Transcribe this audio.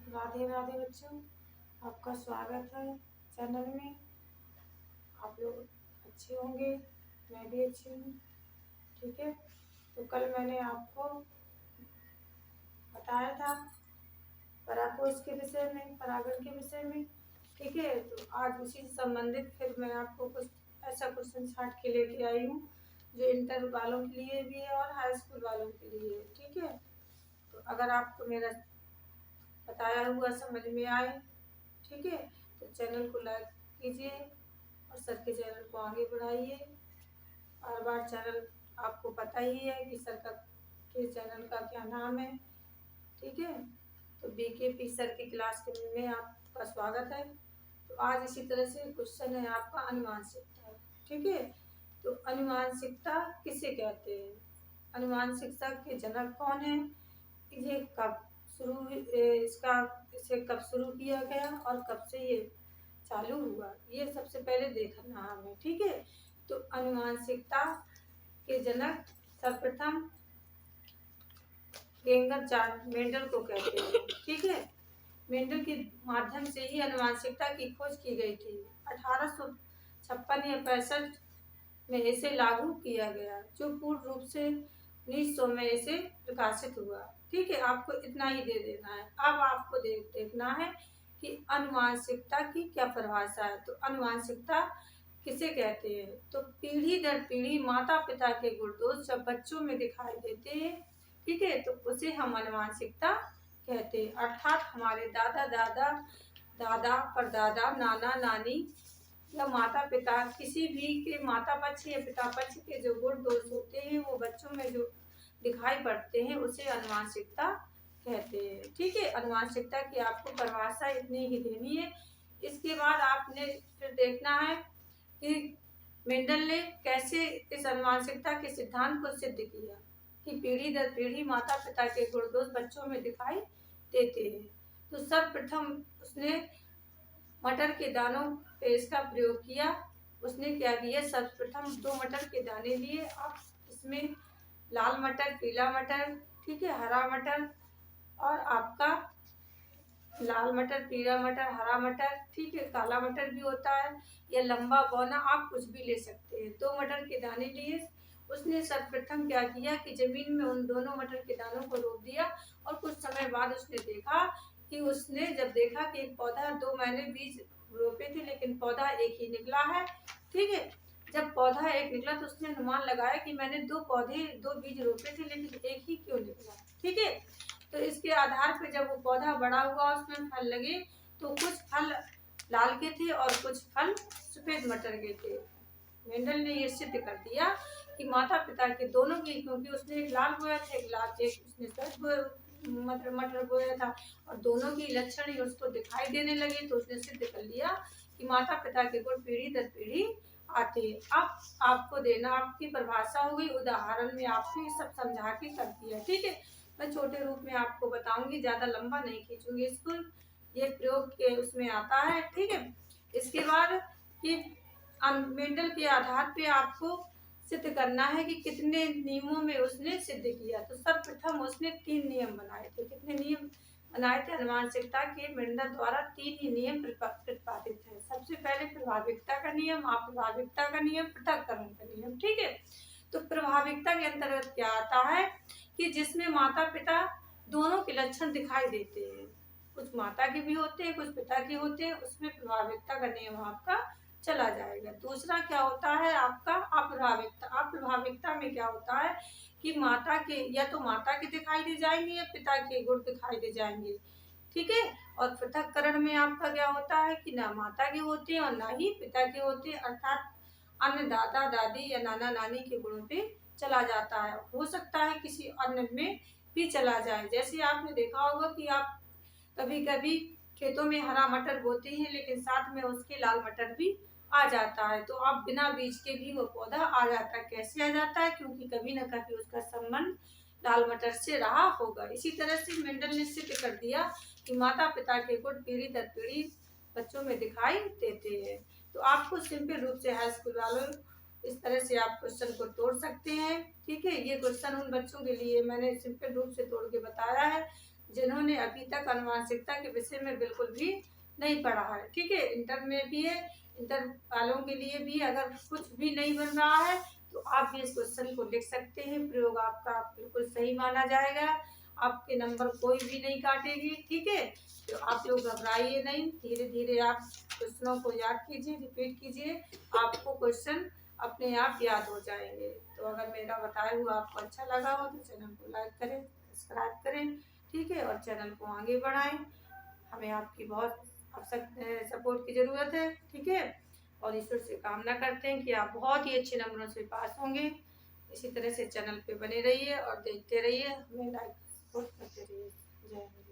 राधे राधे बच्चों, आपका स्वागत है चैनल में। आप लोग अच्छे होंगे, मैं भी अच्छी हूँ। ठीक है, तो कल मैंने आपको बताया था पराकोष के विषय में, परागण के विषय में। ठीक है, तो आज उसी से संबंधित फिर मैं आपको कुछ ऐसा क्वेश्चन छाट के लेके आई हूँ जो इंटर वालों के लिए भी है और हाई स्कूल वालों के लिए है। ठीक है, तो अगर आपको मेरा बताया हुआ समझ में आए, ठीक है, तो चैनल को लाइक कीजिए और सर के चैनल को आगे बढ़ाइए। बार बार चैनल आपको पता ही है कि सर का के चैनल का क्या नाम है। ठीक है, तो बीकेपी सर की क्लास में आपका स्वागत है। तो आज इसी तरह से क्वेश्चन है आपका अनुवांशिकता। ठीक है, तो अनुवांशिकता किसे कहते हैं, अनुवांशिकता के जनक कौन है, ये कब शुरू इसका इसे कब शुरू किया गया और कब से ये चालू हुआ, ये सबसे पहले देखना हमें। ठीक है, तो अनुवांशिकता के जनक सर्वप्रथम गेंगर चार्ल्स मेंडल को कहते हैं। ठीक है, मेंडल के माध्यम से ही अनुवांशिकता की खोज की गई थी। 1856 या 65 में इसे लागू किया गया, जो पूर्ण रूप से 1900 में इसे प्रकाशित हुआ। ठीक है, आपको इतना ही दे देना है। अब आपको देखना है कि अनुवांशिकता की क्या परिभाषा है। तो अनुवांशिकता किसे कहते हैं, तो पीढ़ी दर पीढ़ी माता पिता के गुण जब बच्चों में दिखाई देते हैं, ठीक है, तो उसे हम अनुवांशिकता कहते हैं। अर्थात हमारे दादा दादा, दादा परदादा, नाना नानी या माता पिता, किसी भी के माता पक्ष या पिता पक्ष के जो गुण दोष होते हैं वो बच्चों में जो दिखाई पड़ते हैं उसे अनुवांशिकता कहते हैं। ठीक है, अनुवांशिकता की आपको परिभाषा इतनी ही देनी है। इसके बाद आपने फिर देखना है कि मेंडल ने कैसे इस अनुवांशिकता के सिद्धांत को सिद्ध किया कि पीढ़ी दर पीढ़ी माता पिता के गुण दोष बच्चों में दिखाई देते हैं। तो सर्वप्रथम उसने मटर के दानों पे इसका प्रयोग किया। उसने क्या किया, सर्वप्रथम 2 मटर के दाने लिए। अब इसमें लाल मटर, पीला मटर, ठीक है, हरा मटर और आपका लाल मटर, पीला मटर, हरा मटर, ठीक है, काला मटर भी होता है या लंबा बौना, आप कुछ भी ले सकते हैं। 2 मटर के दाने लिए उसने सर्वप्रथम क्या किया कि जमीन में उन दोनों मटर के दानों को रोप दिया और कुछ समय बाद उसने देखा कि उसने जब देखा कि एक पौधा 2 महीने बीज रोपे थे लेकिन पौधा एक ही निकला है। ठीक है, जब पौधा एक निकला तो उसने अनुमान लगाया कि मैंने 2 बीज रोपे थे लेकिन एक ही क्यों निकला। ठीक है, तो इसके आधार पर जब वो पौधा बड़ा हुआ उसमें फल लगे तो कुछ फल लाल के थे और कुछ फल सफेद मटर के थे। मेंडल ने ये सिद्ध कर दिया कि माता पिता के दोनों की, क्योंकि उसने एक लाल बोया था एक उसने सफेद मटर बोया था और दोनों की लक्षण ही उसको दिखाई देने लगे, तो उसने सिद्ध कर लिया कि माता पिता के गुण पीढ़ी दर पीढ़ी आते हैं। अब आपको देना, आपकी परिभाषा हो गई, उदाहरण में आपको ये सब समझा के कर दिया। ठीक है, मैं छोटे रूप में आपको बताऊंगी, ज्यादा लंबा नहीं खींचूंगी इसको, ये प्रयोग के उसमें आता है। ठीक है, इसके बाद कि मेंडल के आधार पे आपको सिद्ध करना है कि कितने नियमों में उसने सिद्ध किया। तो सर्वप्रथम उसने 3 नियम बनाए थे। कितने नियम बनाए थे अनुवांशिकता के, मेंडल द्वारा 3 ही नियम प्रतिपादित है। सबसे पहले प्रभाविकता का नियम, अप्रभाविकता का नियम, पृथक्करण का नियम। ठीक है, तो प्रभाविकता के अंतर्गत क्या आता है कि जिसमें माता पिता दोनों के लक्षण दिखाई देते हैं, कुछ माता के भी होते हैं कुछ पिता के होते हैं, उसमें प्रभाविकता का नियम आपका चला जाएगा। दूसरा क्या होता है आपका अप्रभाविकता। अप्रभाविकता में क्या होता है कि माता के या तो माता के दिखाई दे जाएंगे या पिता के गुण दिखाई दे जाएंगे। ठीक है, और पृथक्करण में आपका क्या होता है कि ना माता के होते हैं और ना ही पिता के होते हैं, अर्थात अन्य दादा दादी या नाना नानी के गुणों पे चला जाता है। हो सकता है किसी अन्य में भी चला जाए। जैसे आपने देखा होगा कि आप कभी कभी खेतों में हरा मटर बोते हैं लेकिन साथ में उसके लाल मटर भी आ जाता है, तो आप बिना बीज के भी वो पौधा आ जाता है। कैसे आ जाता है, क्योंकि कभी न कभी उसका संबंध लाल मटर से रहा होगा। इसी तरह से मेंडल ने सिद्ध कर दिया कि माता पिता के गुण पीढ़ी दर पीढ़ी बच्चों में दिखाई देते हैं। तो आपको सिंपल रूप से हाई स्कूल वालों इस तरह से आप क्वेश्चन को तोड़ सकते हैं। ठीक है, ये क्वेश्चन उन बच्चों के लिए मैंने सिंपल रूप से तोड़ के बताया है जिन्होंने अभी तक आनुवंशिकता के विषय में बिल्कुल भी नहीं पढ़ा है। ठीक है, इंटर में भी है, इंटर वालों के लिए भी अगर कुछ भी नहीं बन रहा है तो आप भी इस क्वेश्चन को लिख सकते हैं। प्रयोग आपका बिल्कुल सही माना जाएगा, आपके नंबर कोई भी नहीं काटेगी। ठीक है, तो आप लोग घबराइए नहीं, धीरे धीरे आप क्वेश्चनों को याद कीजिए, रिपीट कीजिए, आपको क्वेश्चन अपने आप याद हो जाएंगे। तो अगर मेरा बताया हुआ आपको अच्छा लगा हो तो चैनल को लाइक करें, सब्सक्राइब करें। ठीक है, और चैनल को आगे बढ़ाएं। हमें आपकी बहुत सपोर्ट की ज़रूरत है। ठीक है, और ईश्वर से कामना करते हैं कि आप बहुत ही अच्छे नंबरों से पास होंगे। इसी तरह से चैनल पे बने रहिए और देखते रहिए, हमें लाइक सपोर्ट करते रहिए। जय हिंद।